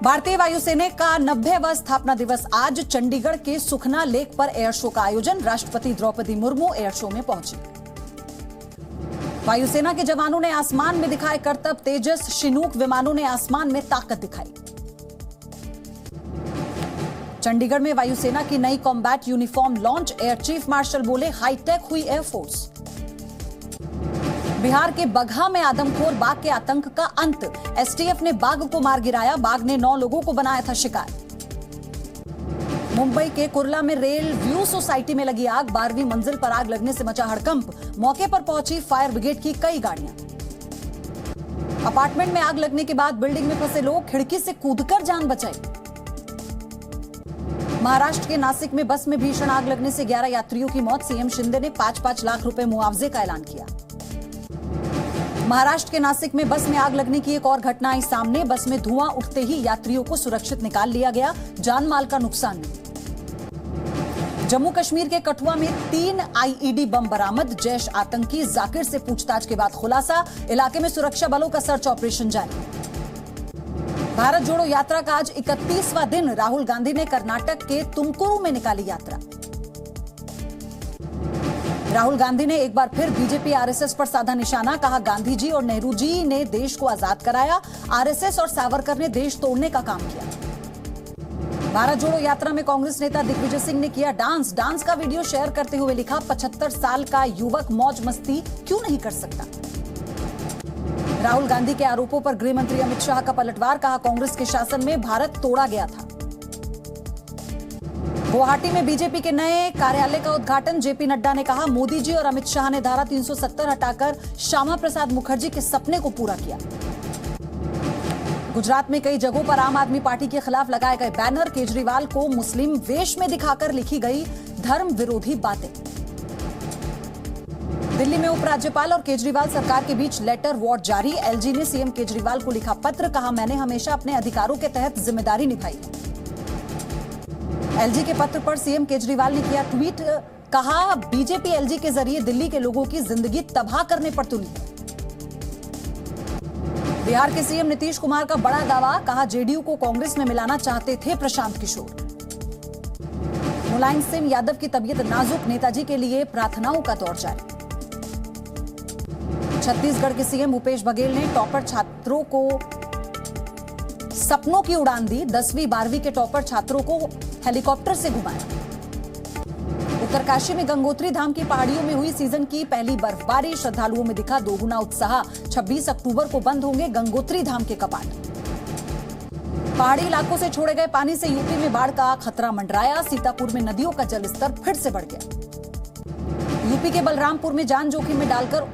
भारतीय वायुसेना का 90वां स्थापना दिवस आज। चंडीगढ़ के सुखना लेक पर एयर शो का आयोजन। राष्ट्रपति द्रौपदी मुर्मू एयर शो में पहुंची। वायुसेना के जवानों ने आसमान में दिखाए करतब। तेजस शिनूक विमानों ने आसमान में ताकत दिखाई। चंडीगढ़ में वायुसेना की नई combat uniform launch. Air chief marshal बोले, हाईटेक हुई एयरफोर्स। बिहार के बगहा में आदमखोर बाघ के आतंक का अंत। एसटीएफ ने बाघ को मार गिराया। बाघ ने 9 लोगों को बनाया था शिकार। मुंबई के कुर्ला में रेल व्यू सोसाइटी में लगी आग। 12वीं मंजिल पर आग लगने से मचा हड़कंप। मौके पर पहुंची फायर ब्रिगेड की कई गाड़ियां। अपार्टमेंट में आग लगने के बाद बिल्डिंग में फंसे लोग खिड़की से कूदकर जान बचाई। महाराष्ट्र के नासिक में बस में भीषण आग लगने से 11 यात्रियों की मौत। सीएम शिंदे ने 5-5 लाख रुपए मुआवजे का ऐलान किया। महाराष्ट्र के नासिक में बस में आग लगने की एक और घटना आई सामने। बस में धुआं उठते ही यात्रियों को सुरक्षित निकाल लिया गया। जान माल का नुकसान नहीं। जम्मू कश्मीर के कठुआ में 3 आईईडी बम बरामद। जैश आतंकी जाकिर से पूछताछ के बाद खुलासा। इलाके में सुरक्षा बलों का सर्च ऑपरेशन जारी। भारत जोड़ो यात्रा का आज 31वां दिन। राहुल गांधी ने कर्नाटक के तुमकुरू में निकाली यात्रा। राहुल गांधी ने एक बार फिर बीजेपी आरएसएस पर साधा निशाना। कहा, गांधी जी और नेहरू जी ने देश को आजाद कराया। आरएसएस और सावरकर ने देश तोड़ने का काम किया। भारत जोड़ो यात्रा में कांग्रेस नेता दिग्विजय सिंह ने किया डांस का वीडियो शेयर करते हुए लिखा, 75 साल का युवक मौज मस्ती क्यों नहीं कर सकता। राहुल गांधी के आरोपों पर गृह मंत्री अमित शाह का पलटवार। कहा, कांग्रेस के शासन में भारत तोड़ा गया था। गुवाहाटी में बीजेपी के नए कार्यालय का उद्घाटन। जेपी नड्डा ने कहा, मोदी जी और अमित शाह ने धारा 370 हटाकर श्यामा प्रसाद मुखर्जी के सपने को पूरा किया। गुजरात में कई जगहों पर आम आदमी पार्टी के खिलाफ लगाए गए बैनर। केजरीवाल को मुस्लिम वेश में दिखाकर लिखी गई धर्म विरोधी बातें। दिल्ली में उपराज्यपाल और केजरीवाल सरकार के बीच लेटर वॉर जारी। एलजी ने सीएम केजरीवाल को लिखा पत्र। कहा, मैंने हमेशा अपने अधिकारों के तहत जिम्मेदारी निभाई। एलजी के पत्र पर सीएम केजरीवाल ने किया ट्वीट। कहा, बीजेपी एलजी के जरिए दिल्ली के लोगों की जिंदगी तबाह करने पर तुली है। बिहार के सीएम नीतीश कुमार का बड़ा दावा। कहा, जेडीयू को कांग्रेस में मिलाना चाहते थे प्रशांत किशोर। मुलायम सिंह यादव की तबीयत नाजुक। नेताजी के लिए प्रार्थनाओं का दौर जारी। छत्तीसगढ़ के सीएम भूपेश बघेल ने टॉपर छात्रों को सपनों की उड़ान दी। 10वीं 12वीं के टॉपर छात्रों को हेलीकॉप्टर से घुमाया। उत्तरकाशी में गंगोत्री धाम की पहाड़ियों में हुई सीजन की पहली बर्फबारी। श्रद्धालुओं में दिखा दोगुना उत्साह। 26 अक्टूबर को बंद होंगे गंगोत्री धाम के कपाट। पहाड़ी इलाकों से छोड़े गए पानी से यूपी में बाढ़ का खतरा मंडराया। सीतापुर में नदियों का जलस्तर फिर से बढ़ गया। यूपी के बलरामपुर में जान जोखिम में डालकर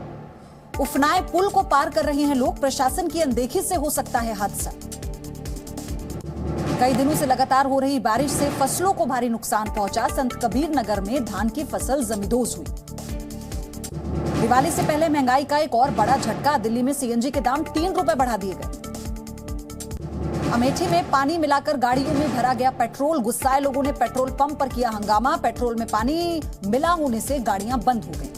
उफनाए पुल को पार कर रहे हैं लोग। प्रशासन की अनदेखी से हो सकता है हादसा। कई दिनों से लगातार हो रही बारिश से फसलों को भारी नुकसान पहुंचा। संत कबीर नगर में धान की फसल जमींदोज हुई। दिवाली से पहले महंगाई का एक और बड़ा झटका। दिल्ली में सीएनजी के दाम 3 रुपए बढ़ा दिए गए। अमेठी में पानी मिलाकर गाड़ियों में भरा गया पेट्रोल। गुस्साए लोगों ने पेट्रोल पंप पर किया हंगामा। पेट्रोल में पानी मिला होने से गाड़ियां बंद हो गई।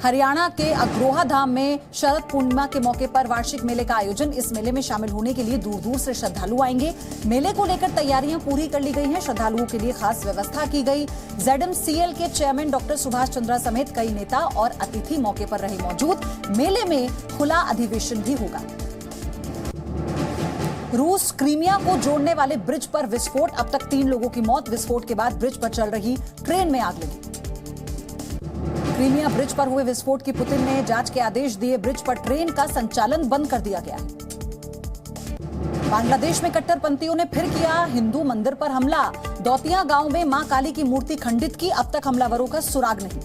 हरियाणा के अग्रोहा धाम में शरद पूर्णिमा के मौके पर वार्षिक मेले का आयोजन। इस मेले में शामिल होने के लिए दूर दूर से श्रद्धालु आएंगे। मेले को लेकर तैयारियां पूरी कर ली गई हैं। श्रद्धालुओं के लिए खास व्यवस्था की गई। ZMCL के चेयरमैन डॉक्टर सुभाष चंद्रा समेत कई नेता और अतिथि मौके पर रहे मौजूद। मेले में खुला अधिवेशन भी होगा। रूस क्रीमिया को जोड़ने वाले ब्रिज पर विस्फोट। अब तक 3 लोगों की मौत। विस्फोट के बाद ब्रिज पर चल रही ट्रेन में आग लगी। क्रीमिया ब्रिज पर हुए विस्फोट की पुतिन ने जांच के आदेश दिए। ब्रिज पर ट्रेन का संचालन बंद कर दिया गया है। बांग्लादेश में कट्टरपंथियों ने फिर किया हिंदू मंदिर पर हमला। दौतिया गांव में मां काली की मूर्ति खंडित की। अब तक हमलावरों का सुराग नहीं।